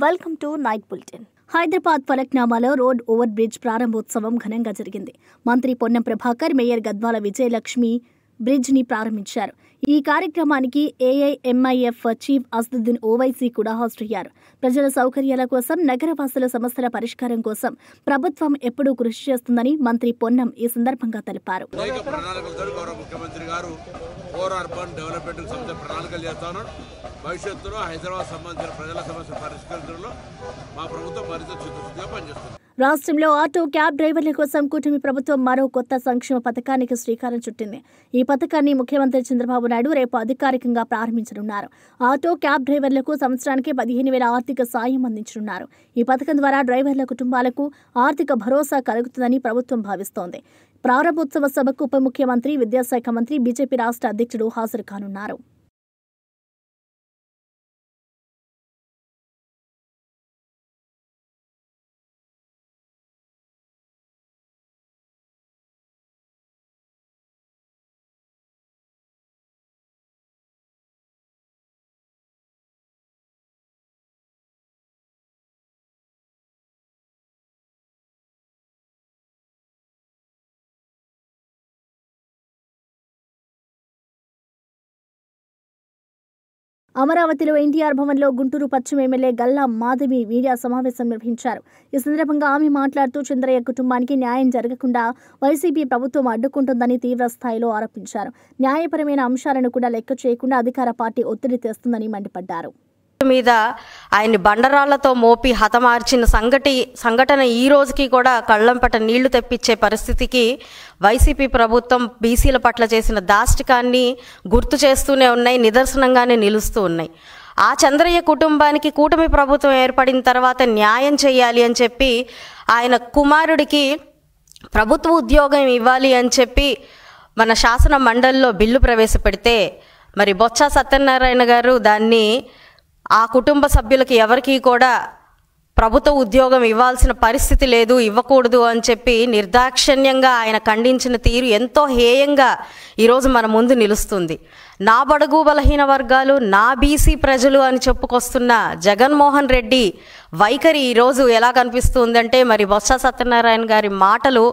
Welcome to night bulletin. Hyderabad ఫలక్నామాలో road over bridge ప్రారంభోత్సవం ఘనంగా జరిగింది. మంత్రి పొన్నం ప్రభాకర్, మేయర్ గద్వాల విజయలక్ష్మి బ్రిడ్జ్ ని ప్రారంభించారు. ఈ కార్యక్రమానికి ఏఐఎంఐఎఫ్ చీఫ్ అసదుద్దీన్ ఓవైసీ కూడా హాజరయ్యారు. ప్రజల సౌకర్యాల కోసం, నగరవాసుల సమస్యల పరిష్కారం కోసం ప్రభుత్వం ఎప్పుడూ కృషి చేస్తుందని మంత్రి పొన్నం ఈ సందర్భంగా తెలిపారు. భవిష్యత్తులో హైదరాబాద్ సంబంధించిన ప్రజల సమస్యల పరిష్కరించడంలో మా ప్రభుత్వం మరింత చిత్తశుద్ధిగా పనిచేస్తుంది. రాష్ట్రంలో ఆటో క్యాబ్ డ్రైవర్ల కోసం కూటమి ప్రభుత్వం మరో కొత్త సంక్షేమ పథకానికి శ్రీకారం చుట్టింది. ఈ పథకాన్ని ముఖ్యమంత్రి చంద్రబాబు నాయుడు రేపు అధికారికంగా ప్రారంభించనున్నారు. ఆటో క్యాబ్ డ్రైవర్లకు సంవత్సరానికి 15,000 ఆర్థిక సాయం అందించనున్నారు. ఈ పథకం ద్వారా డ్రైవర్ల కుటుంబాలకు ఆర్థిక భరోసా కలుగుతుందని ప్రభుత్వం భావిస్తోంది. ప్రారంభోత్సవ సభకు ఉప ముఖ్యమంత్రి, విద్యాశాఖ మంత్రి, బీజేపీ రాష్ట్ర అధ్యక్షుడు హాజరు కానున్నారు. అమరావతిలో ఎన్టీఆర్ భవన్లో గుంటూరు పశ్చిమ ఎమ్మెల్యే గల్లా మాధవి మీడియా సమావేశం నిర్వహించారు. ఈ సందర్భంగా ఆమె మాట్లాడుతూ చంద్రయ్య కుటుంబానికి న్యాయం జరగకుండా వైసీపీ ప్రభుత్వం అడ్డుకుంటుందని తీవ్ర స్థాయిలో ఆరోపించారు. న్యాయపరమైన అంశాలను కూడా లెక్క చేయకుండా అధికార పార్టీ ఒత్తిడి తెస్తుందని మండిపడ్డారు. మీద ఆయన్ని బండరాళ్లతో మోపి హతమార్చిన సంఘటన ఈ రోజుకి కూడా కళ్లంపట నీళ్లు తెప్పించే పరిస్థితికి వైసీపీ ప్రభుత్వం బీసీల పట్ల చేసిన దాష్టికాన్ని గుర్తు చేస్తూనే ఉన్నాయి, నిదర్శనంగానే నిలుస్తూ ఉన్నాయి. ఆ చంద్రయ్య కుటుంబానికి కూటమి ప్రభుత్వం ఏర్పడిన తర్వాత న్యాయం చేయాలి అని చెప్పి ఆయన కుమారుడికి ప్రభుత్వ ఉద్యోగం ఇవ్వాలి అని చెప్పి మన శాసన మండలిలో బిల్లు ప్రవేశపెడితే మరి బొత్స సత్యనారాయణ గారు దాన్ని ఆ కుటుంబ సభ్యులకి ఎవరికీ కూడా ప్రభుత్వ ఉద్యోగం ఇవ్వాల్సిన పరిస్థితి లేదు, ఇవ్వకూడదు అని చెప్పి నిర్దాక్షిణ్యంగా ఆయన ఖండించిన తీరు ఎంతో హేయంగా ఈరోజు మన ముందు నిలుస్తుంది. నా బడుగు బలహీన వర్గాలు, నా బీసీ ప్రజలు అని చెప్పుకొస్తున్న జగన్మోహన్ రెడ్డి వైఖరి ఈరోజు ఎలా కనిపిస్తుందంటే మరి బొత్స సత్యనారాయణ గారి మాటలు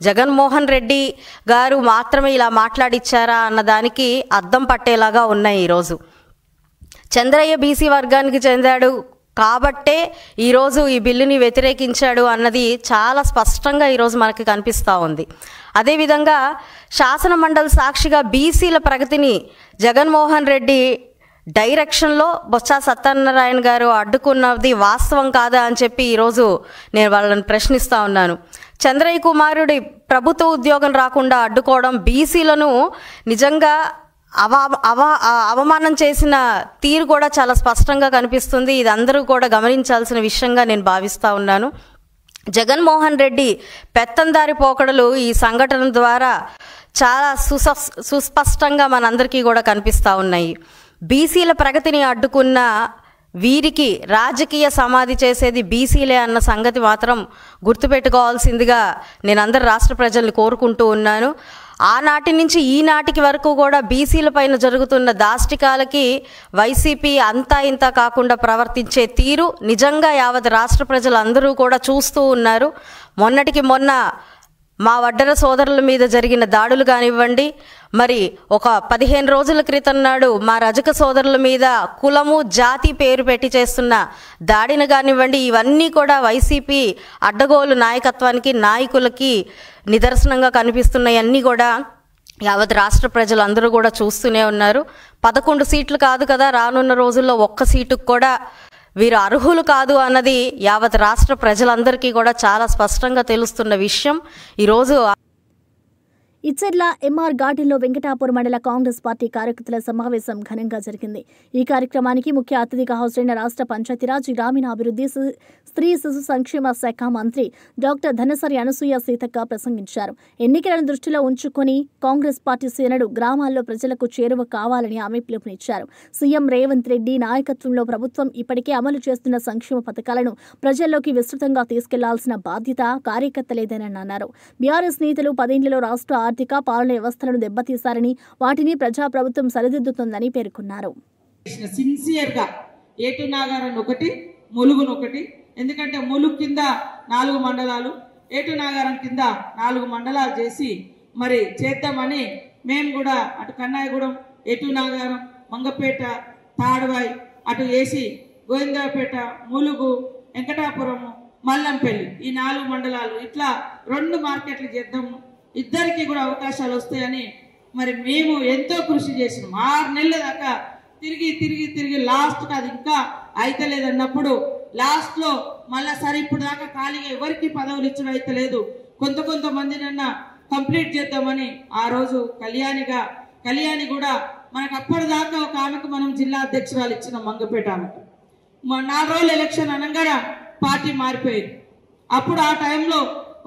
జగన్మోహన్ రెడ్డి గారు మాత్రమే ఇలా మాట్లాడిచ్చారా అన్నదానికి అద్దం పట్టేలాగా ఉన్నాయి. ఈరోజు చంద్రయ్య బీసీ వర్గానికి చెందాడు కాబట్టే ఈరోజు ఈ బిల్లుని వ్యతిరేకించాడు అన్నది చాలా స్పష్టంగా ఈరోజు మనకి కనిపిస్తూ ఉంది. అదేవిధంగా శాసన మండలి సాక్షిగా బీసీల ప్రగతిని జగన్మోహన్ రెడ్డి డైరెక్షన్లో బొత్స సత్యనారాయణ గారు అడ్డుకున్నది వాస్తవం కాదా అని చెప్పి ఈరోజు నేను వాళ్ళని ప్రశ్నిస్తూ ఉన్నాను. చంద్రయ్య కుమారుడి ప్రభుత్వ ఉద్యోగం రాకుండా అడ్డుకోవడం బీసీలను నిజంగా అవమానం చేసిన తీరు కూడా చాలా స్పష్టంగా కనిపిస్తుంది. ఇది అందరూ కూడా గమనించాల్సిన విషయంగా నేను భావిస్తూ ఉన్నాను. జగన్మోహన్ రెడ్డి పెత్తందారి పోకడలు ఈ సంఘటన ద్వారా చాలా సుస్పష్టంగా మనందరికీ కూడా కనిపిస్తూ ఉన్నాయి. బీసీల ప్రగతిని అడ్డుకున్న వీరికి రాజకీయ సమాధి చేసేది బీసీలే అన్న సంగతి మాత్రం గుర్తుపెట్టుకోవాల్సిందిగా నేను అందరు రాష్ట్ర ప్రజల్ని కోరుకుంటూ ఉన్నాను. ఆనాటి నుంచి ఈనాటికి వరకు కూడా బీసీల పైన జరుగుతున్న దాష్టికాలకి వైసీపీ అంతా ఇంత కాకుండా ప్రవర్తించే తీరు నిజంగా యావత్ రాష్ట్ర ప్రజలందరూ కూడా చూస్తూ ఉన్నారు. మొన్నటికి మొన్న మా వడ్డెర సోదరుల మీద జరిగిన దాడులు కానివ్వండి, మరి ఒక 15 రోజుల క్రితం నాడు మా రజక సోదరుల మీద కులము జాతి పేరు పెట్టి చేస్తున్న దాడిని కానివ్వండి, ఇవన్నీ కూడా వైసీపీ అడ్డగోలు నాయకత్వానికి, నాయకులకి నిదర్శనంగా కనిపిస్తున్నాయన్నీ కూడా యావత్ రాష్ట్ర ప్రజలందరూ కూడా చూస్తూనే ఉన్నారు. 11 సీట్లు కాదు కదా, రానున్న రోజుల్లో 1 సీటుకు కూడా వీరు అర్హులు కాదు అన్నది యావత్ రాష్ట్ర ప్రజలందరికీ కూడా చాలా స్పష్టంగా తెలుస్తున్న విషయం. ఈరోజు ఇచ్చర్ల ఎంఆర్ గార్డెన్లో వెంకటాపూర్ మండల కాంగ్రెస్ పార్టీ కార్యకర్తల సమావేశం ఘనంగా జరిగింది. ఈ కార్యక్రమానికి ముఖ్య అతిథిగా హాజరైన రాష్ట్ర పంచాయతీరాజ్, గ్రామీణాభివృద్ధి, స్త్రీ శిశు సంక్షేమ శాఖ మంత్రి డాక్టర్ ధనసరి అనసూయ సీతక్క ప్రసంగించారు. ఎన్నికలను దృష్టిలో ఉంచుకొని కాంగ్రెస్ పార్టీ శ్రేణులు గ్రామాల్లో ప్రజలకు చేరువ కావాలని ఆమె పిలుపునిచ్చారు. సీఎం రేవంత్ రెడ్డి నాయకత్వంలో ప్రభుత్వం ఇప్పటికే అమలు చేస్తున్న సంక్షేమ పథకాలను ప్రజల్లోకి విస్తృతంగా తీసుకెళ్లాల్సిన బాధ్యత కార్యకర్తలేదని అన్నారు. బీఆర్ఎస్ నేతలు 10 ఏళ్లలో రాష్ట్ర ఆర్థిక పాలన వ్యవస్థలను దెబ్బతీశారని, వాటిని ప్రజాప్రభుత్వం సరిదిద్దుతుందని పేర్కొన్నారు. సిన్సియర్గా ఏటు నాగారం ఒకటి ములుగును ఒకటి, ఎందుకంటే ములుగు కింద 4 మండలాలు, ఏటు నాగారం కింద 4 మండలాలు చేసి మరి చేద్దామని మేము కూడా అటు కన్నాయగూడెం, ఏటు నాగారం, మంగపేట, తాడవాయి అటు వేసి గోవిందపేట, ములుగు, వెంకటాపురము, మల్లంపల్లి ఈ 4 మండలాలు ఇట్లా 2 మార్కెట్లు చేద్దాము, ఇద్దరికి కూడా అవకాశాలు వస్తాయని మరి మేము ఎంతో కృషి చేసినాం. 6 నెలల దాకా తిరిగి లాస్ట్కి అది ఇంకా అయితలేదన్నప్పుడు లాస్ట్లో మళ్ళా సరే ఇప్పుడు దాకా ఖాళీగా ఎవరికి పదవులు ఇచ్చడం అయితలేదు, కొంతమందినన్నా కంప్లీట్ చేద్దామని ఆ రోజు కళ్యాణి కూడా మనకు అప్పటిదాకా ఒక ఆమెకు మనం జిల్లా అధ్యక్షురాలు ఇచ్చినాం మంగపేట ఆమెకు. 4 రోజులు ఎలక్షన్ అనగా పార్టీ మారిపోయింది. అప్పుడు ఆ టైంలో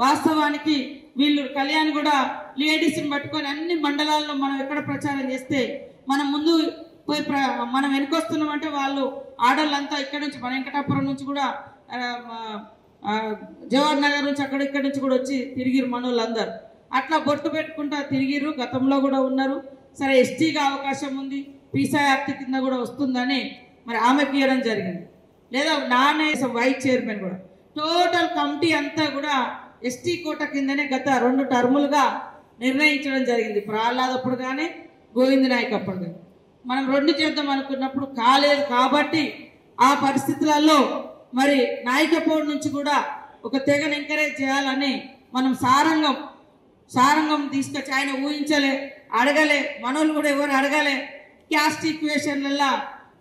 వాస్తవానికి వీళ్ళు కళ్యాణ్ కూడా లేడీస్ని పట్టుకొని అన్ని మండలాల్లో మనం ఎక్కడ ప్రచారం చేస్తే మనం ముందు పోయి మనం వెనుకొస్తున్నామంటే వాళ్ళు ఆడవాళ్ళంతా ఇక్కడ నుంచి మన వెంకటాపురం నుంచి కూడా జవహర్ నగర్ నుంచి ఇక్కడ నుంచి కూడా వచ్చి తిరిగిరు మనోళ్ళందరూ. అట్లా బొట్టు పెట్టుకుంటా తిరిగిరు, గతంలో కూడా ఉన్నారు. సరే ఎస్టీగా అవకాశం ఉంది, పీసా యాక్ట్ కింద కూడా వస్తుందని మరి ఆమెకు ఇవ్వడం జరిగింది. లేదా నానేసం వైస్ చైర్మన్ కూడా టోటల్ కమిటీ అంతా కూడా ఎస్టీ కోట కిందనే గత 2 టర్ములుగా నిర్ణయించడం జరిగింది. ప్రహ్లాదప్పుడు కానీ గోవింద్ నాయక్ అప్పుడు కానీ మనం 2 చేద్దాం అనుకున్నప్పుడు కాలేదు. కాబట్టి ఆ పరిస్థితులలో మరి నాయకపోవడం నుంచి కూడా ఒక తెగను ఎంకరేజ్ చేయాలని మనం సారంగం తీసుకొచ్చి ఆయన ఊహించలే, అడగలే, మనోళ్ళు కూడా ఎవరు అడగలే. క్యాస్ట్ ఈక్వేషన్లలో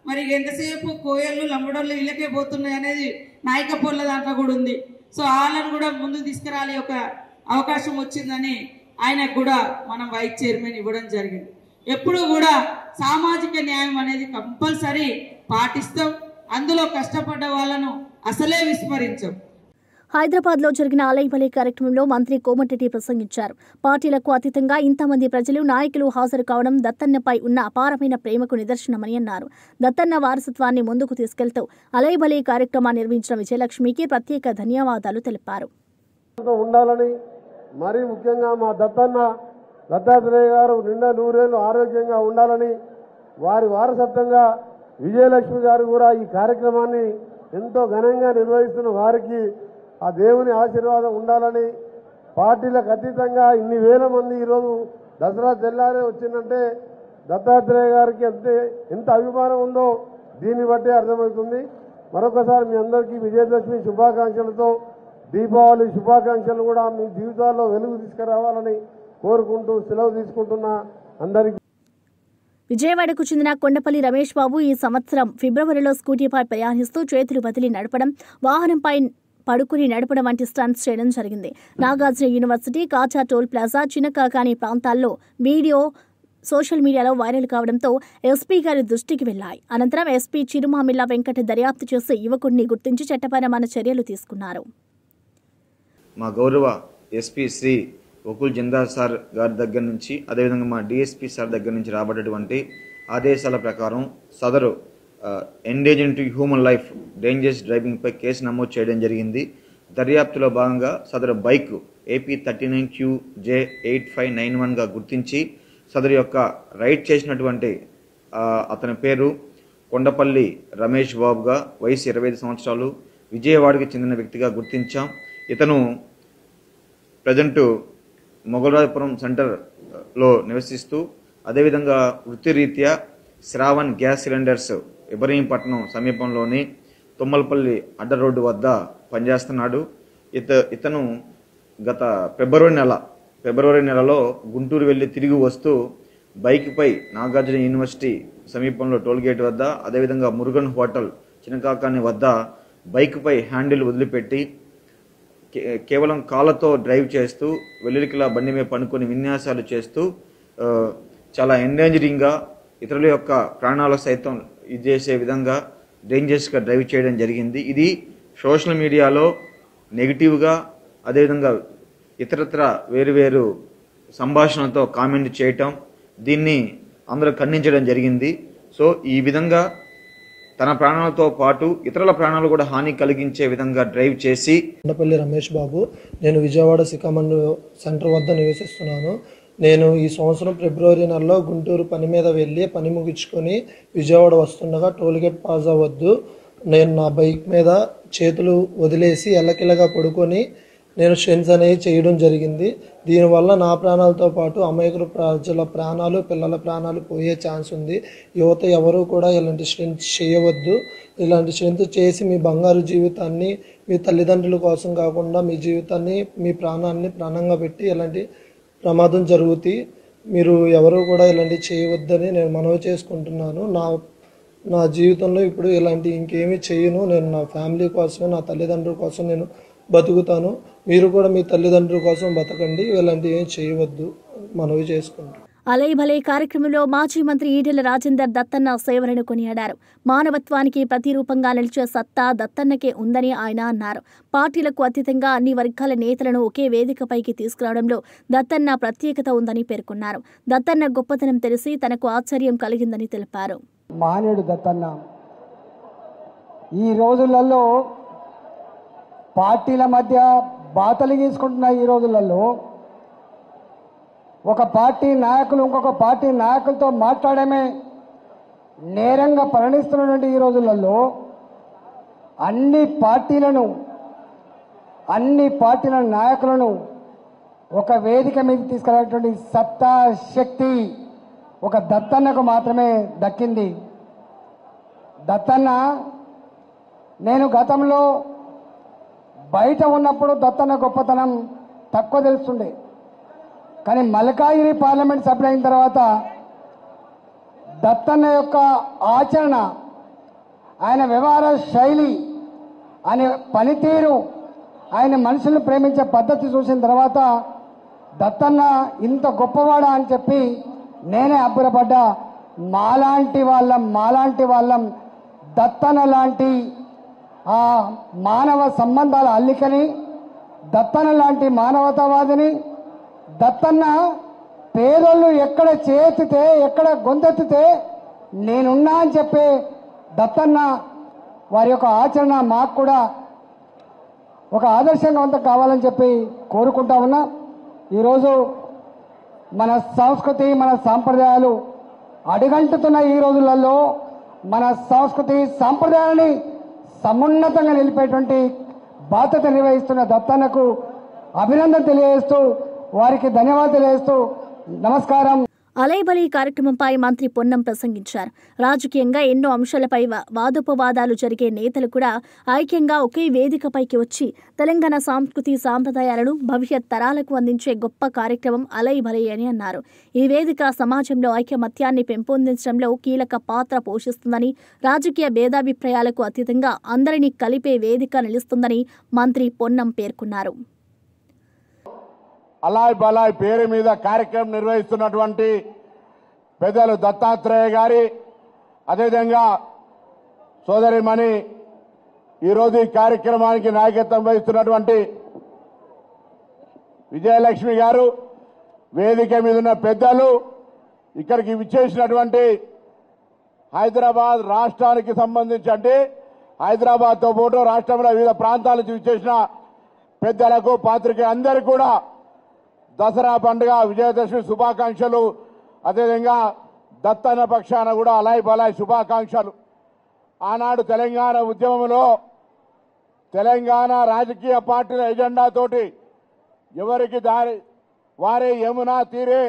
మరి ఎంతసేపు కోయళ్ళు లంబడోళ్ళు ఇళ్ళకే పోతున్నాయి అనేది నాయకపోళ్ళ దాంట్లో కూడా ఉంది. సో వాళ్ళని కూడా ముందు తీసుకురాలి ఒక అవకాశం వచ్చిందని ఆయనకు కూడా మనం వైస్ చైర్మన్ ఇవ్వడం జరిగింది. ఎప్పుడు కూడా సామాజిక న్యాయం అనేది కంపల్సరీ పాటిస్తాం, అందులో కష్టపడ్డ వాళ్ళను అసలే విస్మరించాం. హైదరాబాద్లో జరిగిన అలైబలే కార్యక్రమంలో మంత్రి కోమటిరెడ్డి ప్రసంగించారు. పార్టీలకు అతీతంగా ఇంతమంది ప్రజలు, నాయకులు హాజరు కావడం దత్తన్నపై ఉన్న అపారమైన ప్రేమకు నిదర్శనమని అన్నారు. దత్తన్న వారసత్వాన్ని ముందుకు తీసుకెళ్తూ అలైబలే కార్యక్రమాన్ని నిర్వహించిన విజయలక్ష్మికి ప్రత్యేక ధన్యవాదాలు తెలిపారు. ఉండాలని మరీ ముఖ్యంగా మా దత్తాత్రేయ గారు నిండా 100 ఏళ్ళు ఆరోగ్యంగా ఉండాలని, వారి వారసత్వంగా విజయలక్ష్మి గారు కూడా ఈ కార్యక్రమాన్ని ఎంతో ఘనంగా నిర్వహిస్తున్న వారికి ఆ దేవుని ఆశీర్వాదం ఉండాలని, పార్టీలకు అతీతంగా ఇన్ని వేల మంది ఈరోజు దసరా తెల్లారే వచ్చిందంటే దత్తాత్రేయ గారికి ఎంత అభిమానం ఉందో దీన్ని బట్టి అర్థమవుతుంది. మరొకసారి మీ అందరికీ విజయదశమి శుభాకాంక్షలతో, దీపావళి శుభాకాంక్షలు కూడా మీ జీవితాల్లో వెలుగు తీసుకురావాలని కోరుకుంటూ సెలవు తీసుకుంటున్న అందరికీ. విజయవాడకు చెందిన కొండపల్లి రమేష్ బాబు ఈ సంవత్సరం ఫిబ్రవరిలో స్కూటీపై ప్రయాణిస్తూ చేతులు వదిలి నడపడం, వాహనంపై పడుకుని నడపడం వంటి స్టంట్స్ చేయడం జరిగింది. Nagarjuna university, కాచా toll plaza, Chinnakakani ప్రాంతాల్లో వీడియో సోషల్ మీడియాలో వైరల్ కావడంతో ఎస్పీ గారి దృష్టికి వెళ్లాయి. అనంతరం ఎస్పీ చిరుమామిళ్ల వెంకట దర్యాప్తు చేసి యువకుడిని గుర్తించి చట్టపరమైన చర్యలు తీసుకున్నారు. మా గౌరవ ఎస్పీ శ్రీ వకుల్ జందార్ సార్ గారి దగ్గర నుంచి, అదేవిధంగా మా డిఎస్పీ సార్ దగ్గర నుంచి రాబడేటువంటి ఆదేశాల ప్రకారం సదరు endanger to human life dangerous డ్రైవింగ్పై కేసు నమోదు చేయడం జరిగింది. దర్యాప్తులో భాగంగా సదరు బైక్ AP 39QJ8591గా గుర్తించి సదరు యొక్క రైడ్ చేసినటువంటి అతని పేరు కొండపల్లి రమేష్ బాబుగా, వయసు 25 సంవత్సరాలు, విజయవాడకి చెందిన వ్యక్తిగా గుర్తించాం. ఇతను ప్రజెంటు మొగల్రాజపురం సెంటర్లో నివసిస్తూ అదేవిధంగా వృత్తిరీత్యా శ్రావణ్ గ్యాస్ సిలిండర్స్ ఇబ్రహీంపట్నం సమీపంలోని తుమ్మలపల్లి అడ్డ రోడ్డు వద్ద పనిచేస్తున్నాడు. ఇతను గత ఫిబ్రవరి నెలలో గుంటూరు వెళ్లి తిరిగి వస్తూ బైక్పై నాగార్జున యూనివర్సిటీ సమీపంలో టోల్గేట్ వద్ద, అదేవిధంగా మురుగన్ హోటల్ చినకాకాని వద్ద బైక్పై హ్యాండిల్ వదిలిపెట్టి కేవలం కాళ్ళతో డ్రైవ్ చేస్తూ వెల్లులికిలా బండి మీద పనుకొని విన్యాసాలు చేస్తూ చాలా ఎండేంజరింగ్గా ఇతరుల యొక్క ప్రాణాలు సైతం ఇది చేసే విధంగా డేంజరస్గా డ్రైవ్ చేయడం జరిగింది. ఇది సోషల్ మీడియాలో నెగిటివ్గా, అదేవిధంగా ఇతరత్ర వేరు సంభాషణలతో కామెంట్ చేయటం, దీన్ని అందరూ ఖండించడం జరిగింది. సో ఈ విధంగా తన ప్రాణాలతో పాటు ఇతరుల ప్రాణాలు కూడా హాని కలిగించే విధంగా డ్రైవ్ చేసి. కొండపల్లి రమేష్ బాబు, నేను విజయవాడ సికామండ్ సెంటర్ వద్ద నివసిస్తున్నాను. నేను ఈ సంవత్సరం ఫిబ్రవరి నెలలో గుంటూరు పని మీద వెళ్ళి పని ముగించుకొని విజయవాడ వస్తుండగా టోల్గేట్ ప్లాజా వద్దు నేను నా బైక్ మీద చేతులు వదిలేసి ఎల్లకిల్లగా పడుకొని నేను స్ట్రెంత్స్ అనేవి చేయడం జరిగింది. దీనివల్ల నా ప్రాణాలతో పాటు అమాయకుల ప్రజల ప్రాణాలు, పిల్లల ప్రాణాలు పోయే ఛాన్స్ ఉంది. యువత ఎవరు కూడా ఇలాంటి స్ట్రెంత్స్ చేయవద్దు. ఇలాంటి స్ట్రెంత్ చేసి మీ బంగారు జీవితాన్ని, మీ తల్లిదండ్రుల కోసం కాకుండా మీ జీవితాన్ని, మీ ప్రాణాన్ని ప్రాణంగా పెట్టి ఇలాంటి ప్రమాదం జరుగుతాయి. మీరు ఎవరు కూడా ఇలాంటి చేయవద్దని నేను మనవి చేసుకుంటున్నాను. నా జీవితంలో ఇప్పుడు ఇలాంటి ఇంకేమీ చేయను. నేను నా ఫ్యామిలీ కోసమే, నా తల్లిదండ్రుల కోసం నేను బతుకుతాను. మీరు కూడా మీ తల్లిదండ్రుల కోసం బతకండి. ఇలాంటివి ఏం చేయవద్దు మనవి చేసుకుంటాను. అలై భలై కార్యక్రమంలో మాజీ మంత్రి ఈటెల రాజేందర్ దత్తన్న సేవలను కొనియాడారు. మానవత్వానికి ప్రతిరూపంగా నిలిచే సత్తా దత్తన్నకే ఉందని ఆయన అన్నారు. పార్టీలకు అతీతంగా అన్ని వర్గాల నేతలను ఒకే వేదికపైకి తీసుకురావడంలో దత్తన్న ప్రత్యేకత ఉందని పేర్కొన్నారు. దత్తన్న గొప్పతనం తెలిసి తనకు ఆశ్చర్యం కలిగిందని తెలిపారు. మహనీయుడు దత్తన్న ఈ రోజులలో పార్టీల మధ్య బాతలు గీసుకుంటున్న ఈ రోజులలో ఒక పార్టీ నాయకులు ఇంకొక పార్టీ నాయకులతో మాట్లాడమే నేరంగా పరిణిస్తున్నటువంటి ఈ రోజులలో అన్ని పార్టీల నాయకులను ఒక వేదిక మీద తీసుకెళ్ళేటువంటి సత్తా, శక్తి ఒక దత్తన్నకు మాత్రమే దక్కింది. దత్తన్న నేను గతంలో బయట ఉన్నప్పుడు దత్తన్న గొప్పతనం తక్కువ తెలుస్తుండే. కానీ మల్కాజిగిరి పార్లమెంట్ సభ్యులు అయిన తర్వాత దత్తన్న యొక్క ఆచరణ, ఆయన వ్యవహార శైలి, ఆయన పనితీరు, ఆయన మనుషులను ప్రేమించే పద్ధతి చూసిన తర్వాత దత్తన్న ఇంత గొప్పవాడా అని చెప్పి నేనే అబ్బురపడ్డా. మాలాంటి వాళ్ళం దత్తన్న లాంటి ఆ మానవ సంబంధాల అల్లికని, దత్తన్న లాంటి మానవతావాదిని, దత్తన్న పేదోళ్ళు ఎక్కడ చేతితే, ఎక్కడ గొంతెత్తితే నేనున్నా అని చెప్పే దత్తన్న వారి యొక్క ఆచరణ మాకు కూడా ఒక ఆదర్శంగా కావాలని చెప్పి కోరుకుంటా ఉన్నా. ఈరోజు మన సంస్కృతి, మన సాంప్రదాయాలు అడుగంటుతున్న ఈ రోజులలో మన సంస్కృతి సాంప్రదాయాలని సమున్నతంగా నిలిపేటువంటి బాధ్యత నిర్వహిస్తున్న దత్తన్నకు అభినందన తెలియజేస్తూ, వారికి ధన్యవాదాలు తెలియజేస్తూ నమస్కారం. అలైబలై కార్యక్రమంపై మంత్రి పొన్నం ప్రసంగించారు. రాజకీయంగా ఎన్నో అంశాలపై వాదోపవాదాలు జరిగే నేతలు కూడా ఐక్యంగా ఒకే వేదికపైకి వచ్చి తెలంగాణ సంస్కృతి సాంప్రదాయాలను భవిష్యత్ తరాలకు అందించే గొప్ప కార్యక్రమం అలైబలై అని అన్నారు. ఈ వేదిక సమాజంలో ఐకమత్యాన్ని పెంపొందించడంలో కీలక పాత్ర పోషిస్తుందని, రాజకీయ భేదాభిప్రాయాలకు అతీతంగా అందరినీ కలిపే వేదిక నిలుస్తుందని మంత్రి పొన్నం పేర్కొన్నారు. అలాయ్ బలాయ్ పేరు మీద కార్యక్రమం నిర్వహిస్తున్నటువంటి పెద్దలు దత్తాత్రేయ గారి, అదేవిధంగా సోదరిమణి ఈరోజు ఈ కార్యక్రమానికి నాయకత్వం వహిస్తున్నటువంటి విజయలక్ష్మి గారు, వేదిక మీద ఉన్న పెద్దలు, ఇక్కడికి విచ్చేసినటువంటి హైదరాబాద్ రాష్ట్రానికి సంబంధించి, అంటే హైదరాబాద్తో పాటు రాష్ట్రంలో వివిధ ప్రాంతాల నుంచి విచ్చేసిన పెద్దలకు, పాత్రికేయులకు అందరికీ కూడా దసరా పండుగ విజయదశమి శుభాకాంక్షలు. అదేవిధంగా దత్తన్న పక్షాన కూడా అలాయ్ బలాయ్ శుభాకాంక్షలు. ఆనాడు తెలంగాణ ఉద్యమంలో తెలంగాణ రాజకీయ పార్టీల ఎజెండాతోటి ఎవరికి దారి వారే యమునా తీరే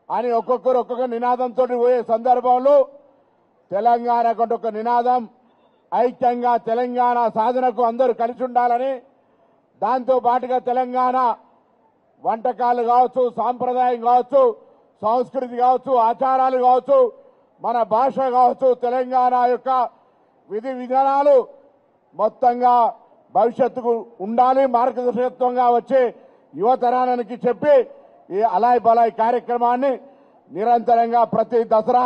అని ఒక్కొక్క నినాదంతో పోయే సందర్భంలో తెలంగాణ కంటే ఒక నినాదం, ఐక్యంగా తెలంగాణ సాధనకు అందరూ కలిసి ఉండాలని, దాంతో పాటుగా తెలంగాణ వంటకాలు కావచ్చు, సాంప్రదాయం కావచ్చు, సంస్కృతి కావచ్చు, ఆచారాలు కావచ్చు, మన భాష కావచ్చు, తెలంగాణ యొక్క విధి విధానాలు మొత్తంగా భవిష్యత్తుకు ఉండాలి, మార్గదర్శకత్వంగా వచ్చే యువతరానికి చెప్పి ఈ అలాయ్ బలాయ్ కార్యక్రమాన్ని నిరంతరంగా ప్రతి దసరా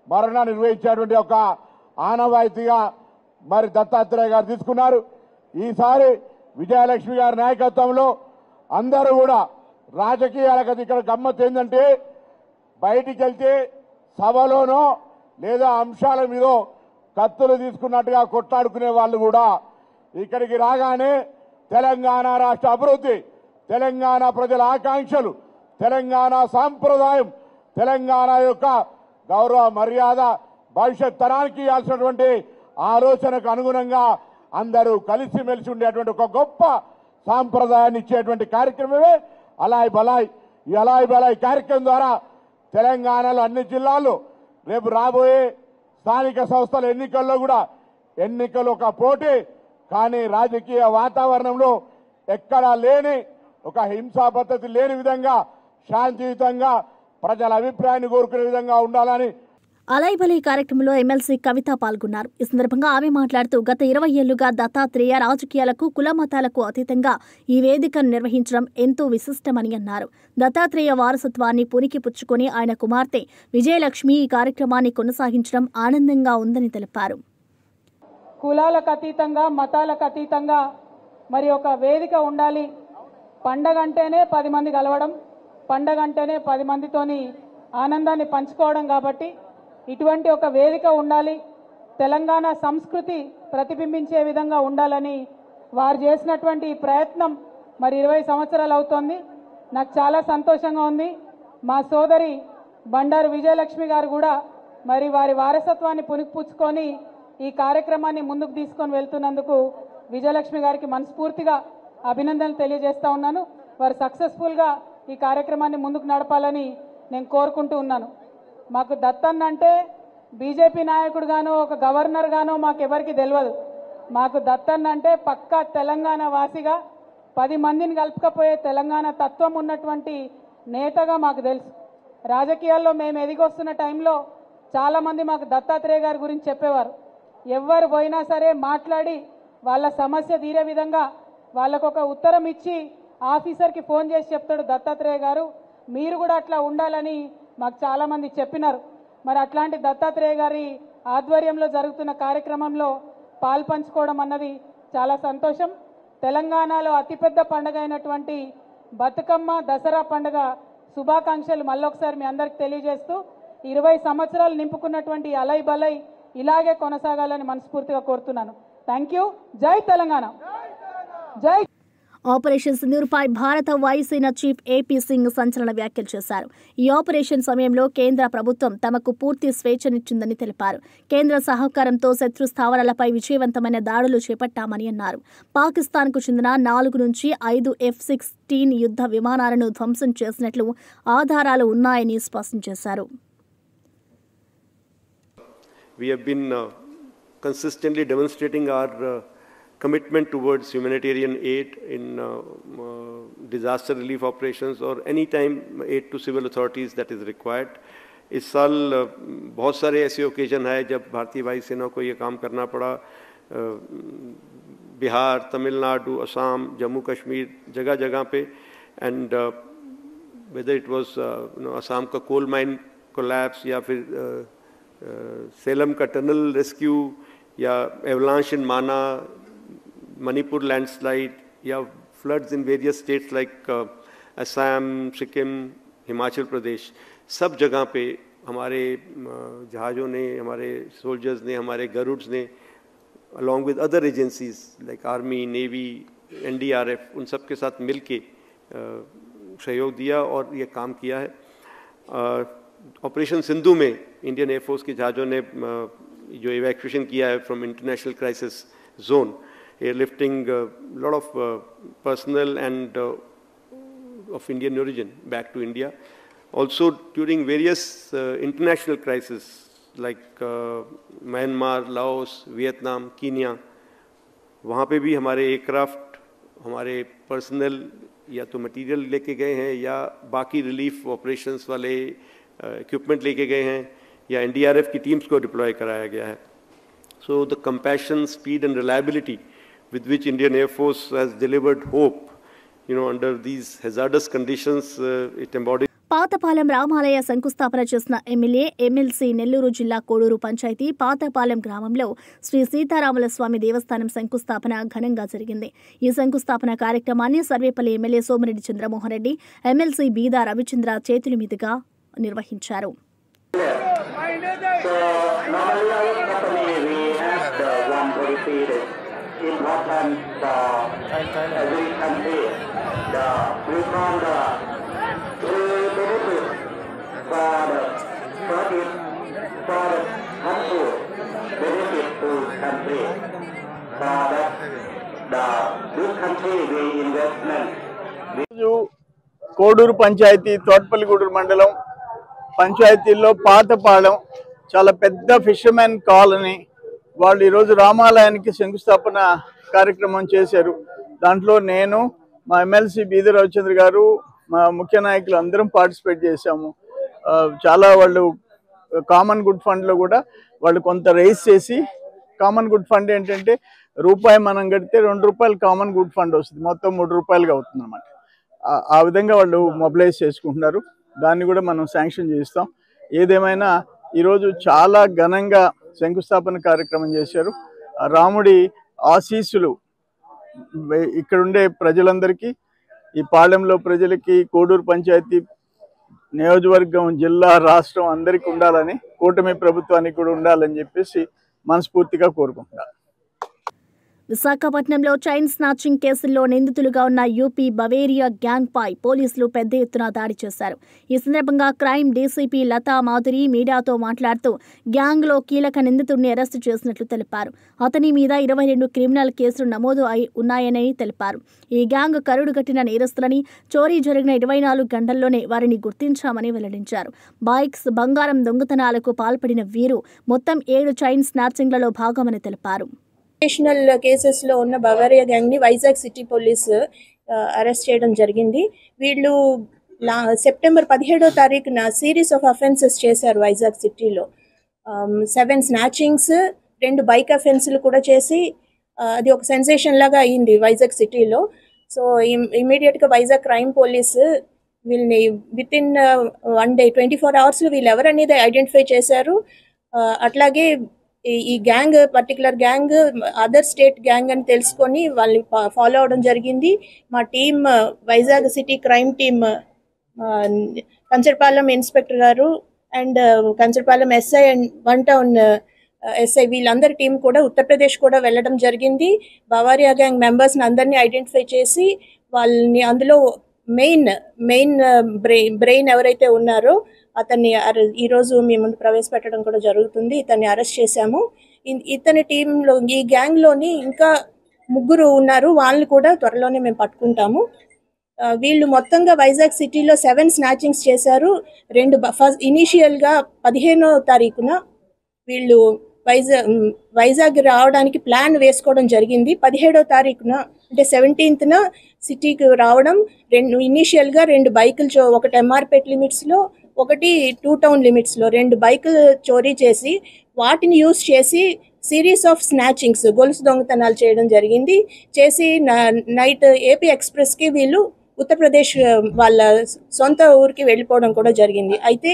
మరణ నిర్వహించేటువంటి ఒక ఆనవాయితీగా మరి దత్తాత్రేయ గారు తీసుకున్నారు. ఈసారి విజయలక్ష్మి గారి నాయకత్వంలో అందరూ కూడా రాజకీయాలకు ఇక్కడ గమ్మత్ ఏంటంటే, బయటికి వెళ్తే సభలోనో లేదా అంశాల మీదో కత్తులు తీసుకున్నట్టుగా కొట్లాడుకునే వాళ్ళు కూడా ఇక్కడికి రాగానే తెలంగాణ రాష్ట్ర అభివృద్ధి, తెలంగాణ ప్రజల ఆకాంక్షలు, తెలంగాణ సాంప్రదాయం, తెలంగాణ యొక్క గౌరవ మర్యాద భవిష్యత్ తరానికి ఇవ్వాల్సినటువంటి ఆలోచనకు అనుగుణంగా అందరూ కలిసిమెలిసి ఉండేటువంటి ఒక గొప్ప సాంప్రదాయాన్ని ఇచ్చేటువంటి కార్యక్రమమే అలాయ్ బలాయ్. ఈ అలాయ్ బలాయ్ కార్యక్రమం ద్వారా తెలంగాణలో అన్ని జిల్లాల్లో రేపు రాబోయే స్థానిక సంస్థల ఎన్నికల్లో కూడా ఎన్నికలు ఒక పోటీ, కానీ రాజకీయ వాతావరణంలో ఎక్కడా లేని ఒక హింసా పద్ధతి లేని విధంగా శాంతియుతంగా ప్రజల అభిప్రాయాన్ని కోరుకునే విధంగా ఉండాలని అలాయిబలై కార్యక్రమంలో ఎమ్మెల్సీ కవిత పాల్గొన్నారు. ఈ సందర్భంగా ఆమె మాట్లాడుతూ గత 20 ఏళ్లుగా దత్తాత్రేయ రాజకీయాలకు కుల మతాలకు అతీతంగా ఈ వేదికను నిర్వహించడం ఎంతో విశిష్టమని అన్నారు. దత్తాత్రేయ వారసత్వాన్ని పునికి పుచ్చుకొని ఆయన కుమార్తె విజయలక్ష్మి ఈ కార్యక్రమాన్ని కొనసాగించడం ఆనందంగా ఉందని తెలిపారు. కులాలకు అతీతంగా మతాలకు అతీతంగా మరి ఒక వేదిక ఉండాలి. పండగ అంటేనే 10 మంది కలవడం, పండగ అంటేనే 10 మందితోని ఆనందాన్ని పంచుకోవడం. కాబట్టి ఇటువంటి ఒక వేదిక ఉండాలి, తెలంగాణ సంస్కృతి ప్రతిబింబించే విధంగా ఉండాలని వారు చేసినటువంటి ప్రయత్నం మరి 20 సంవత్సరాలు అవుతోంది. నాకు చాలా సంతోషంగా ఉంది. మా సోదరి బండారు విజయలక్ష్మి గారు కూడా మరి వారి వారసత్వాన్ని పునికిపుచ్చుకొని ఈ కార్యక్రమాన్ని ముందుకు తీసుకొని వెళ్తున్నందుకు విజయలక్ష్మి గారికి మనస్ఫూర్తిగా అభినందనలు తెలియజేస్తా ఉన్నాను. వారు సక్సెస్ఫుల్గా ఈ కార్యక్రమాన్ని ముందుకు నడపాలని నేను కోరుకుంటూ ఉన్నాను. మాకు దత్తన్న అంటే బీజేపీ నాయకుడు గానో ఒక గవర్నర్ గానో మాకెవరికి తెలియదు. మాకు దత్తన్న అంటే పక్కా తెలంగాణ వాసిగా 10 మందిని కలుపుకపోయే తెలంగాణ తత్వం ఉన్నటువంటి నేతగా మాకు తెలుసు. రాజకీయాల్లో మేము ఎదిగొస్తున్న టైంలో చాలామంది మాకు దత్తాత్రేయ గారి గురించి చెప్పేవారు. ఎవరు పోయినా సరే మాట్లాడి వాళ్ళ సమస్య తీరే విధంగా వాళ్ళకు ఒక ఉత్తరం ఇచ్చి ఆఫీసర్కి ఫోన్ చేసి చెప్తాడు దత్తాత్రేయ గారు, మీరు కూడా అట్లా ఉండాలని మాకు చాలామంది చెప్పినారు. మరి అట్లాంటి దత్తాత్రేయ గారి ఆధ్వర్యంలో జరుగుతున్న కార్యక్రమంలో పాల్పంచుకోవడం అన్నది చాలా సంతోషం. తెలంగాణలో అతిపెద్ద పండుగ అయినటువంటి బతుకమ్మ దసరా పండుగ శుభాకాంక్షలు మళ్ళొకసారి మీ అందరికి తెలియజేస్తూ 20 సంవత్సరాలు నింపుకున్నటువంటి అలై బలై ఇలాగే కొనసాగాలని మనస్ఫూర్తిగా కోరుతున్నాను. Thank you. జై తెలంగాణ. జై. ఆపరేషన్ సింధూర్పై భారత వాయుసేన చీఫ్ ఏపీ సింగ్ సంచలన వ్యాఖ్యలు చేశారు. ఈ ఆపరేషన్ సమయంలో కేంద్ర ప్రభుత్వం తమకు పూర్తి స్వేచ్ఛనిచ్చిందని తెలిపారు. కేంద్ర సహకారంతో శత్రు స్థావరాలపై విజయవంతమైన దాడులు చేపట్టామని అన్నారు. పాకిస్తాన్కు చెందిన 4 నుంచి 5 F-16 యుద్ధ విమానాలను ధ్వంసం చేసినట్లు ఆధారాలు ఉన్నాయని స్పష్టం చేశారు. We have been consistently demonstrating our commitment towards humanitarian aid in disaster relief operations or any time aid to civil authorities that is required. इस साल बहुत सारे ऐसे ओकेजन है जब भारतीय वायुसेना को ये काम करना पड़ा. बिहार, तमिलनाडु, असम, जम्मू कश्मीर जगह जगह पे and whether it was Assam का कोल माइन कोलैप्स या फिर सेलम का टनल रेस्क्यू या एवलांश इन माना, Manipur landslide या floods in various states like Assam, Sikkim, Himachal Pradesh, सब जगह पे हमारे जहाज़ों ने, हमारे सोल्जर्स ने, हमारे गरुड्स ने along with other agencies like Army, Navy, NDRF उन सब के साथ मिल के सहयोग दिया और ये काम किया है. ऑपरेशन सिंधु में इंडियन एयरफोर्स के जहाज़ों ने जो इवैक्यूएशन किया है from international crisis zone, airlifting a lot of personnel and of Indian origin back to India. Also during various international crises like Myanmar, Laos, Vietnam, Kenya, वहाँ पे भी हमारे एयरक्राफ्ट, हमारे पर्सनल या तो मटेरियल लेके गए हैं या बाकी रिलीफ ऑपरेशंस वाले इक्विपमेंट लेके गए हैं या NDRF की टीम्स को डिप्लॉय कराया गया है. So the compassion, speed and reliability with which Indian Air Force has delivered hope, under these hazardous conditions, it embodies. Pathapalem రామాలయ శంకుస్థాపన చేసిన ఎమ్మెల్సీ నెల్లూరు జిల్లా కోడూరు పంచాయతీ పాతపాలెం గ్రామంలో శ్రీ సీతారాముల స్వామి దేవస్థానం శంకుస్థాపన ఘనంగా జరిగింది. ఈ శంకుస్థాపన కార్యక్రమాన్ని సర్వేపల్లి ఎమ్మెల్యే సోమిరెడ్డి చంద్రమోహన్ రెడ్డి, ఎమ్మెల్సీ బీదా రవిచంద్ర చేతుల మీదుగా నిర్వహించారు. Important for every country. We found three benefits for the country. Benefit to the country. So that this country will investment. Koduru panchayat Thotapalligudur మండలం పంచాయతీల్లో పాతపాలెం చాలా పెద్ద ఫిషర్మెన్ కాలనీ వాళ్ళు ఈరోజు రామాలయానికి శంకుస్థాపన కార్యక్రమం చేశారు. దాంట్లో నేను, మా ఎమ్మెల్సీ బీద రవిచంద్ర గారు, మా ముఖ్య నాయకులు అందరం పార్టిసిపేట్ చేశాము. చాలా వాళ్ళు కామన్ గుడ్ ఫండ్లో కూడా వాళ్ళు కొంత రైజ్ చేసి, కామన్ గుడ్ ఫండ్ ఏంటంటే రూపాయి మనం కడితే ₹2 కామన్ గుడ్ ఫండ్ వస్తుంది, మొత్తం ₹3 అవుతుంది అన్నమాట. ఆ విధంగా వాళ్ళు మొబిలైజ్ చేసుకుంటున్నారు. దాన్ని కూడా మనం శాంక్షన్ చేస్తాం. ఏదేమైనా ఈరోజు చాలా ఘనంగా శంకుస్థాపన కార్యక్రమం చేశారు. రాముడి ఆశీస్సులు ఇక్కడుండే ప్రజలందరికీ, ఈ పాలెంలో ప్రజలకి, కోడూరు పంచాయతీ నియోజకవర్గం, జిల్లా, రాష్ట్రం అందరికీ ఉండాలని, కూటమి ప్రభుత్వానికి కూడా ఉండాలని చెప్పేసి మనస్ఫూర్తిగా కోరుకుంటున్నారు. విశాఖపట్నంలో చైన్ స్నాచింగ్ కేసుల్లో నిందితులుగా ఉన్న యూపీ బవేరియా గ్యాంగ్ పై పోలీసులు పెద్ద ఎత్తున దాడి చేశారు. ఈ సందర్భంగా క్రైమ్ డీసీపీ లతా మాధురి మీడియాతో మాట్లాడుతూ గ్యాంగ్లో కీలక నిందితుడిని అరెస్టు చేసినట్లు తెలిపారు. అతని మీద 22 క్రిమినల్ కేసులు నమోదు ఉన్నాయని తెలిపారు. ఈ గ్యాంగ్ కరుడుగట్టిన నేరస్తులని, చోరీ జరిగిన 24 గంటల్లోనే వారిని గుర్తించామని వెల్లడించారు. బైక్స్, బంగారం దొంగతనాలకు పాల్పడిన వీరు మొత్తం 7 చైన్ స్నాచింగ్లలో భాగమని తెలిపారు. కేసెస్లో ఉన్న బవేరియా గ్యాంగ్ని వైజాగ్ సిటీ పోలీసు అరెస్ట్ చేయడం జరిగింది. వీళ్ళు సెప్టెంబర్ 17వ తారీఖున సిరీస్ ఆఫ్ అఫెన్సెస్ చేశారు వైజాగ్ సిటీలో. 7 స్నాచింగ్స్, 2 బైక్ అఫెన్స్లు కూడా చేసి అది ఒక సెన్సేషన్ లాగా అయ్యింది వైజాగ్ సిటీలో. సో ఇమీడియట్గా వైజాగ్ క్రైమ్ పోలీసు వీళ్ళని విత్ ఇన్ 1 day 24 hours వీళ్ళు ఎవరనేది ఐడెంటిఫై చేశారు. అట్లాగే ఈ gang, particular gang other state gang అని తెలుసుకొని వాళ్ళని ఫాలో అవడం జరిగింది. మా team, Vizag city crime team, Kancharapalem inspector గారు and Kancharapalem SI and 1 town SI వీళ్ళందరి టీం కూడా ఉత్తరప్రదేశ్ కూడా వెళ్ళడం జరిగింది. బవేరియా గ్యాంగ్ మెంబర్స్ని అందరినీ ఐడెంటిఫై చేసి వాళ్ళని, అందులో మెయిన్ బ్రెయిన్ ఎవరైతే ఉన్నారో అతన్ని ఈరోజు మీ ముందు ప్రవేశపెట్టడం కూడా జరుగుతుంది. ఇతన్ని అరెస్ట్ చేశాము. ఇతని టీంలో, ఈ గ్యాంగ్లోని ఇంకా 3 ఉన్నారు, వాళ్ళని కూడా త్వరలోనే మేము పట్టుకుంటాము. వీళ్ళు మొత్తంగా వైజాగ్ సిటీలో 7 స్నాచింగ్స్ చేశారు. ఇనీషియల్గా 15వ తారీఖున వీళ్ళు వైజాగ్ రావడానికి ప్లాన్ వేసుకోవడం జరిగింది. 17వ తారీఖున అంటే 17th సిటీకి రావడం, ఇనీషియల్గా 2 బైకులు, ఒకటి ఎంఆర్పేట్ లిమిట్స్లో, ఒకటి 2 టౌన్ లిమిట్స్లో 2 బైకులు చోరీ చేసి వాటిని యూజ్ చేసి సిరీస్ ఆఫ్ స్నాచింగ్స్, గొలుసు దొంగతనాలు చేయడం జరిగింది. చేసి నైట్ ఏపీ ఎక్స్ప్రెస్కి వీళ్ళు ఉత్తరప్రదేశ్ వాళ్ళ సొంత ఊరికి వెళ్ళిపోవడం కూడా జరిగింది. అయితే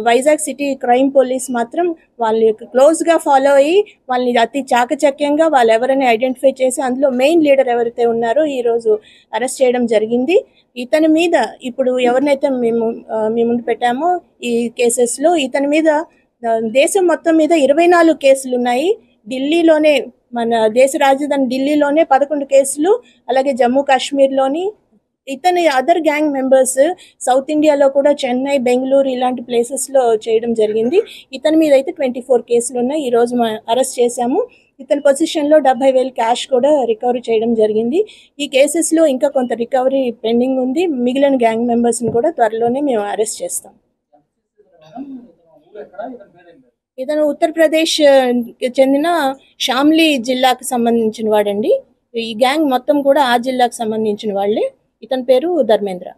వైజాగ్ సిటీ క్రైమ్ పోలీస్ మాత్రం వాళ్ళని క్లోజ్గా ఫాలో అయ్యి వాళ్ళని అతి చాకచక్యంగా వాళ్ళు ఎవరైనా ఐడెంటిఫై చేసి అందులో మెయిన్ లీడర్ ఎవరైతే ఉన్నారో ఈరోజు అరెస్ట్ చేయడం జరిగింది. ఇతని మీద ఇప్పుడు ఎవరినైతే మేము మీ ముందు పెట్టామో ఈ కేసెస్లో ఇతని మీద దేశం మొత్తం మీద 24 కేసులు ఉన్నాయి. ఢిల్లీలోనే, మన దేశ రాజధాని ఢిల్లీలోనే 11 కేసులు, అలాగే జమ్మూ కాశ్మీర్లోని ఇతని అదర్ గ్యాంగ్ మెంబర్స్ సౌత్ ఇండియాలో కూడా చెన్నై, బెంగళూరు ఇలాంటి ప్లేసెస్లో చేయడం జరిగింది. ఇతని మీద అయితే 24 కేసులు ఉన్నాయి. ఈరోజు అరెస్ట్ చేశాము. ఇతని పొజిషన్లో 70,000 క్యాష్ కూడా రికవరీ చేయడం జరిగింది. ఈ కేసెస్లో ఇంకా కొంత రికవరీ పెండింగ్ ఉంది. మిగిలిన గ్యాంగ్ మెంబర్స్ని కూడా త్వరలోనే మేము అరెస్ట్ చేస్తాం. ఇతను ఉత్తరప్రదేశ్ చెందిన షామ్లీ జిల్లాకు సంబంధించిన వాడండి. ఈ గ్యాంగ్ మొత్తం కూడా ఆ జిల్లాకు సంబంధించిన వాళ్ళే. ఇతని పేరు ధర్మేంద్ర.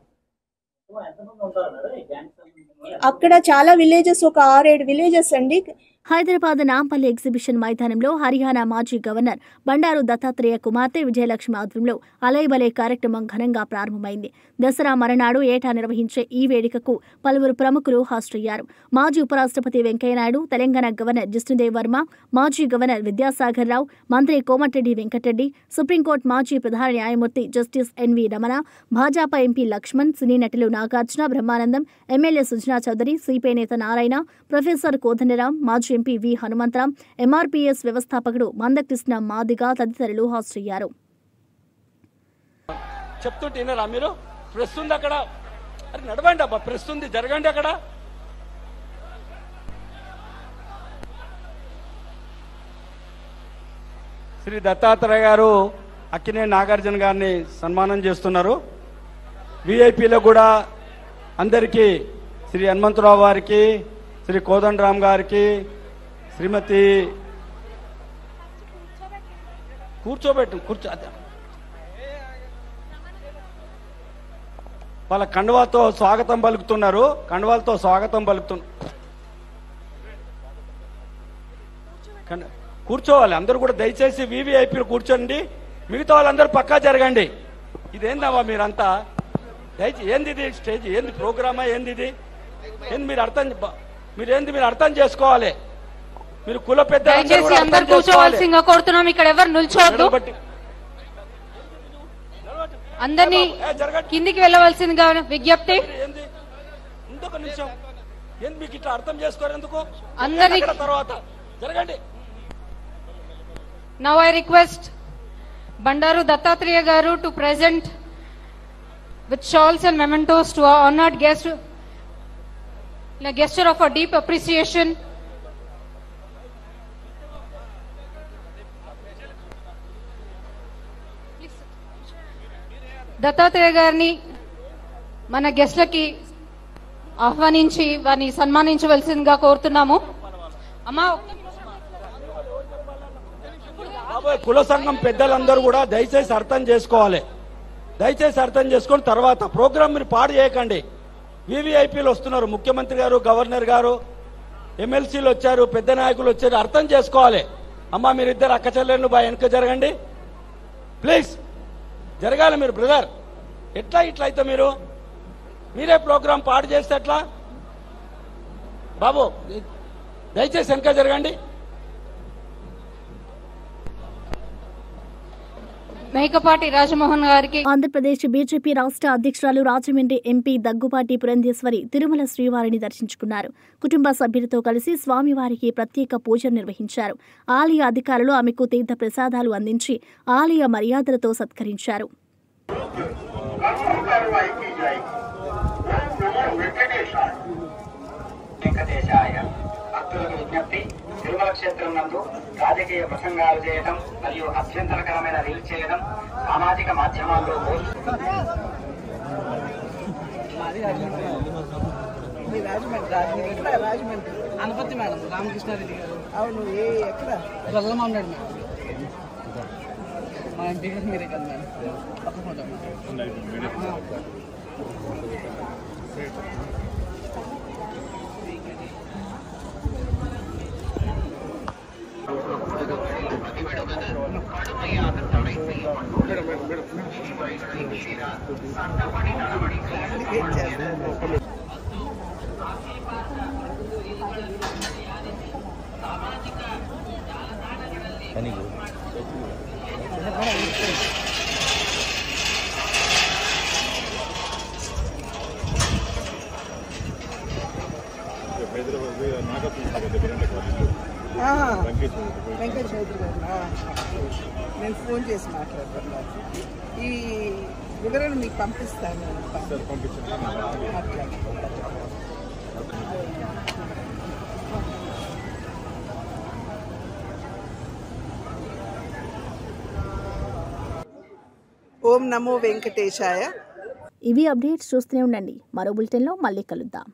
అక్కడ చాలా విలేజెస్, ఒక 6-7 విలేజెస్ అండి. హైదరాబాద్ నాంపల్లి ఎగ్జిబిషన్ మైదానంలో హర్యానా మాజీ గవర్నర్ బండారు దత్తాత్రేయ కుమార్తె విజయలక్ష్మి ఆధ్వర్యంలో అలైబలే కార్యక్రమం ఘనంగా ప్రారంభమైంది. దసరా మరునాడు ఏటా నిర్వహించే ఈ వేడుకకు పలువురు ప్రముఖులు హాజరయ్యారు. మాజీ ఉపరాష్ట్రపతి వెంకయ్యనాయుడు, తెలంగాణ గవర్నర్ జిష్ణుదేవ్ వర్మ, మాజీ గవర్నర్ విద్యాసాగర్ రావు, మంత్రి కోమటిరెడ్డి వెంకటరెడ్డి, సుప్రీంకోర్టు మాజీ ప్రధాన న్యాయమూర్తి justice N V Ramana, Bhajapa MP Laxman, సినీ నటులు నాగార్జున, బ్రహ్మానందం, ఎమ్మెల్యే సుజనా చౌదరి, సిపిఐ నేత నారాయణ, ప్రొఫెసర్ కోదండరాం, మాజీ ఎంపీ వి హనుమంతరాం, ఎంఆర్పీఎస్ వ్యవస్థాపకుడు మందకృష్ణ మాదిగ తదితరులు హాజరయ్యారు. చెప్తుంటేనారా మీరు? ప్రెస్ ఉంది అక్కడ, అరే నడవండి అబ్బా, ప్రెస్ ఉంది, జరగండి అక్కడ. శ్రీ దత్తాత్రేయ గారు అక్కినేని నాగార్జున గారిని సన్మానం చేస్తున్నారు. విఐపీలో కూడా అందరికీ శ్రీ హనుమంతరావు గారికి, శ్రీ కోదండరామ్ గారికి, శ్రీమతి వాళ్ళ కండువాతో స్వాగతం పలుకుతున్నారు. కండువాలతో స్వాగతం కూర్చోవాలి అందరూ కూడా. దయచేసి వివిఐపీలు కూర్చోండి, మిగతా వాళ్ళందరూ పక్కా జరగండి. ఇదేందమ్మా మీరంతా దయచేసి ఏంది ఇది? స్టేజ్ ఏంది? ప్రోగ్రామా ఏంది ఇది? ఏంది మీరు అర్థం చేసుకోవాలి. మీరు కుల పెద్ద కూర్చోవాల్సిందిగా కోరుతున్నాం. ఇక్కడ ఎవరు నిల్చోవద్దు, అందరినీ కిందికి వెళ్ళవలసిందిగా విజ్ఞప్తి. ఇంకొక నిమిషం, ఏంది మీకు ఇట్లా అర్థం చేసుకోరు ఎందుకు? అందరి తర్వాత జరగండి. Now I request Bandaru Dattatreya Garu to present with shawls and mementos to our honored guest in a gesture of a deep appreciation. Dattatreya గారిని మన గెస్ట్లకి ఆహ్వానించి వారిని సన్మానించవలసిందిగా కోరుతున్నాము. అమ్మా, కుల సంఘం పెద్దలందరూ కూడా దయచేసి అర్థం చేసుకోవాలి. దయచేసి అర్థం చేసుకొని తర్వాత ప్రోగ్రామ్ మీరు పాడు చేయకండి. వివిఐపీలు వస్తున్నారు, ముఖ్యమంత్రి గారు, గవర్నర్ గారు, ఎమ్మెల్సీలు వచ్చారు, పెద్ద నాయకులు వచ్చారు. అర్థం చేసుకోవాలి. అమ్మా మీరిద్దరు అక్క చెల్లెళ్ళు బాగా వెనక జరగండి ప్లీజ్. జరగాలి మీరు బ్రదర్. ఎట్లా ఇట్లయితే మీరే ప్రోగ్రాం పాడు చేస్తే ఎట్లా? బాబు దయచేసి వెనక జరగండి. మేకపాటి రాజమోహన్ గారికి. ఆంధ్రప్రదేశ్ బీజేపీ రాష్ట్ర అధ్యక్షురాలు రాజమండ్రి ఎంపీ దగ్గుపాటి పురంధేశ్వరి తిరుమల శ్రీవారిని దర్శించుకున్నారు. కుటుంబ సభ్యులతో కలిసి స్వామివారికి ప్రత్యేక పూజలు నిర్వహించారు. ఆలయ అధికారులు ఆమెకు తీర్థ ప్రసాదాలు అందించి ఆలయ మర్యాదలతో సత్కరించారు. తిరుమల క్షేత్రం నందు రాజకీయ ప్రసంగాలు చేయడం మరియు అభ్యంతరకరమైన రీల్స్ చేయడం సామాజిక మాధ్యమాల్లో రాజమండ్రి అనపతి మేడం రామకృష్ణారెడ్డి గారు. అవును, ఎక్కడ గొల్లమా ఉన్నాడు మేడం. మా ఎంపీ గారు మీరే కదా మేడం. ఒక ఫోటో వెంకట చౌదరి గారు నేను ఫోన్ చేసి మాట్లాడుతున్నాను. ఈ వివరణ మీకు పంపిస్తాను. ఓం నమో వెంకటేశాయ. ఇవి అప్డేట్స్ చూస్తూనే ఉండండి. మరో బులెటిన్లో మళ్ళీ కలుద్దాం.